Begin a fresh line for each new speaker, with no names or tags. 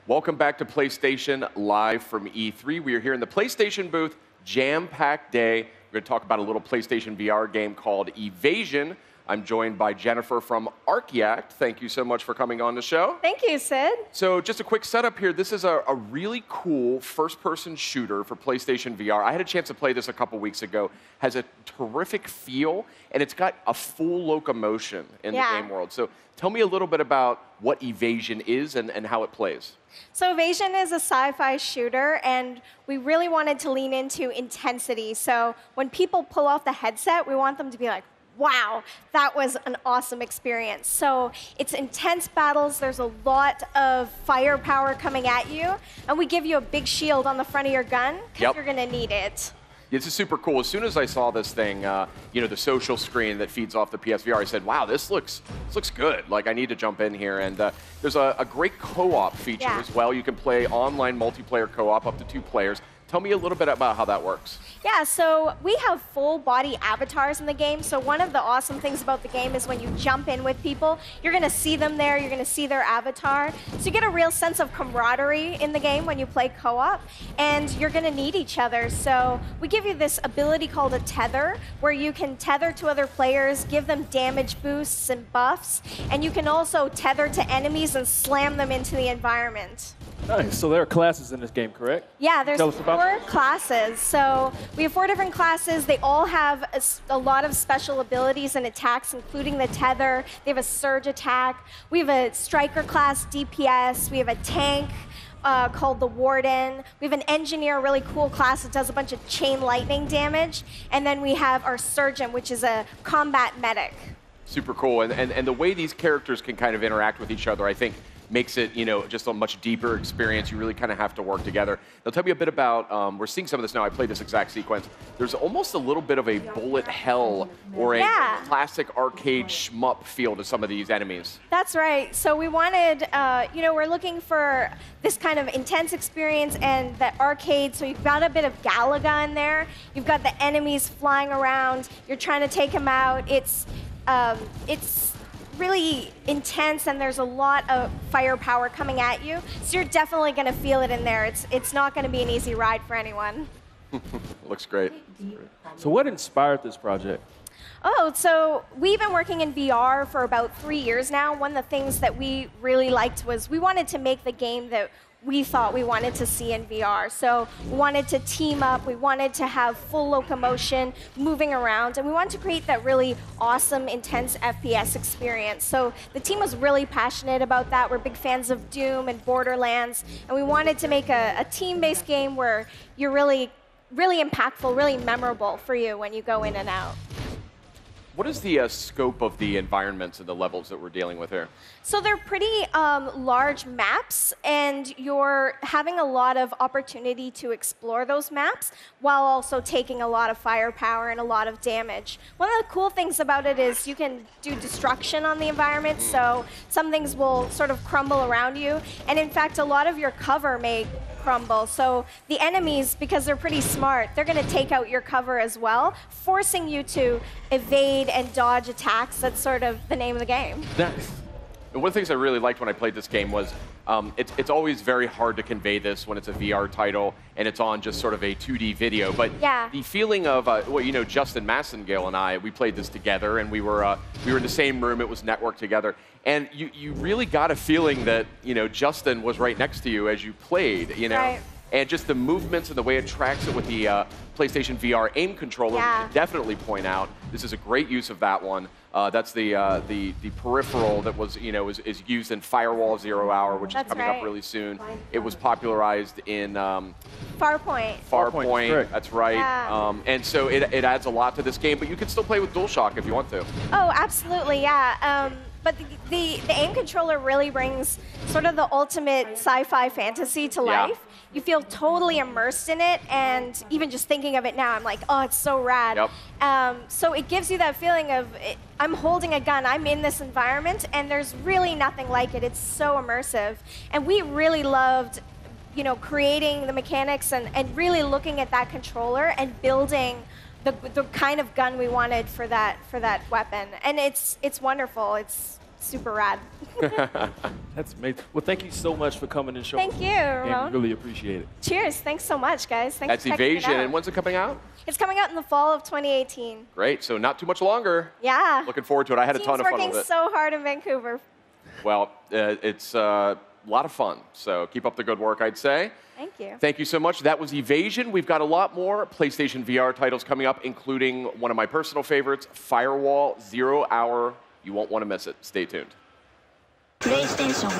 Welcome back to PlayStation Live from E3. We are here in the PlayStation booth, jam-packed day. We're going to talk about a little PlayStation VR game called Evasion. I'm joined by Jennifer from Archiact. Thank you so much for coming on the show.
Thank you, Sid.
So just a quick setup here. This is a really cool first-person shooter for PlayStation VR. I had a chance to play this a couple weeks ago. Has a terrific feel, and it's got a full locomotion in the game world. So tell me a little bit about what Evasion is and how it plays.
So Evasion is a sci-fi shooter, and we really wanted to lean into intensity. So when people pull off the headset, we want them to be like, wow, that was an awesome experience. So it's intense battles. There's a lot of firepower coming at you, and we give you a big shield on the front of your gun because you're going to need it.
This is super cool. As soon as I saw this thing, the social screen that feeds off the PSVR, I said, wow, this looks good. Like, I need to jump in here. And there's a great co-op feature as well. You can play online multiplayer co-op up to 2 players. Tell me a little bit about how that works.
Yeah, so we have full body avatars in the game. So one of the awesome things about the game is when you jump in with people, you're going to see them there, you're going to see their avatar. So you get a real sense of camaraderie in the game when you play co-op, and you're going to need each other. So we give you this ability called a tether, where you can tether to other players, give them damage boosts and buffs, and you can also tether to enemies and slam them into the environment.
Nice. So there are classes in this game, correct?
Yeah, there's 4 classes. So we have 4 different classes. They all have a lot of special abilities and attacks, including the tether. They have a surge attack. We have a striker class, DPS. We have a tank called the Warden. We have an engineer, a really cool class that does a bunch of chain lightning damage. And then we have our surgeon, which is a combat medic.
Super cool. And the way these characters can kind of interact with each other, I think, makes it, just a much deeper experience. You really kind of have to work together. Now, tell me a bit about, we're seeing some of this now. I played this exact sequence. There's almost a little bit of a bullet hell or a classic arcade shmup feel to some of these enemies.
That's right. So we wanted, we're looking for this kind of intense experience and that arcade. So you've got a bit of Galaga in there. You've got the enemies flying around. You're trying to take them out. It's really intense, and there's a lot of firepower coming at you, so you're definitely going to feel it in there. It's not going to be an easy ride for anyone.
Looks great.
So what inspired this project?
Oh, so we've been working in VR for about 3 years now. One of the things that we really liked was we wanted to make the game that we thought we wanted to see in VR. So we wanted to team up, we wanted to have full locomotion, moving around, and we wanted to create that really awesome, intense FPS experience. So the team was really passionate about that. We're big fans of Doom and Borderlands, and we wanted to make a team-based game where you're really, really impactful, really memorable for you when you go in and out.
What is the scope of the environments and the levels that we're dealing with here?
So they're pretty large maps, and you're having a lot of opportunity to explore those maps while also taking a lot of firepower and a lot of damage. One of the cool things about it is you can do destruction on the environment, so some things will sort of crumble around you, and in fact, a lot of your cover may crumble. So the enemies, because they're pretty smart, they're going to take out your cover as well, forcing you to evade and dodge attacks. That's sort of the name of the game.
Nice. One of the things I really liked when I played this game was it's always very hard to convey this when it's a VR title and it's on just sort of a 2D video. But the feeling of, Justin Massengale and I, we played this together, and we were in the same room. It was networked together. And you really got a feeling that, Justin was right next to you as you played,
Right.
And just the movements and the way it tracks it with the PlayStation VR aim controller, definitely point out. This is a great use of that one. That's the peripheral that was, is used in Firewall 0 Hour, which is coming up really soon. It was popularized in
Farpoint.
Farpoint, that's right.
Yeah.
And so it adds a lot to this game, but you can still play with DualShock if you want to.
Oh, absolutely, yeah. But the aim controller really brings sort of the ultimate sci-fi fantasy to life. You feel totally immersed in it, and even just thinking of it now, I'm like, oh, it's so rad. So it gives you that feeling of, I'm holding a gun, I'm in this environment, and there's really nothing like it. It's so immersive. And we really loved, creating the mechanics and really looking at that controller and building the kind of gun we wanted for that weapon. And it's wonderful. It's super rad.
That's amazing. Well, thank you so much for coming and showing.
Thank you, Ramon.
We really appreciate it.
Cheers. Thanks so much, guys. Thanks
That's
for checking
Evasion.
it out.
And when's it coming out?
It's coming out in the fall of 2018.
Great. So not too much longer.
Yeah.
Looking forward to it. I had a ton of fun with it.
Team's working so hard in Vancouver.
Well, it's a lot of fun. So keep up the good work, I'd say.
Thank you.
Thank you so much. That was Evasion. We've got a lot more PlayStation VR titles coming up, including one of my personal favorites, Firewall 0 Hour. You won't want to miss it. Stay tuned.
PlayStation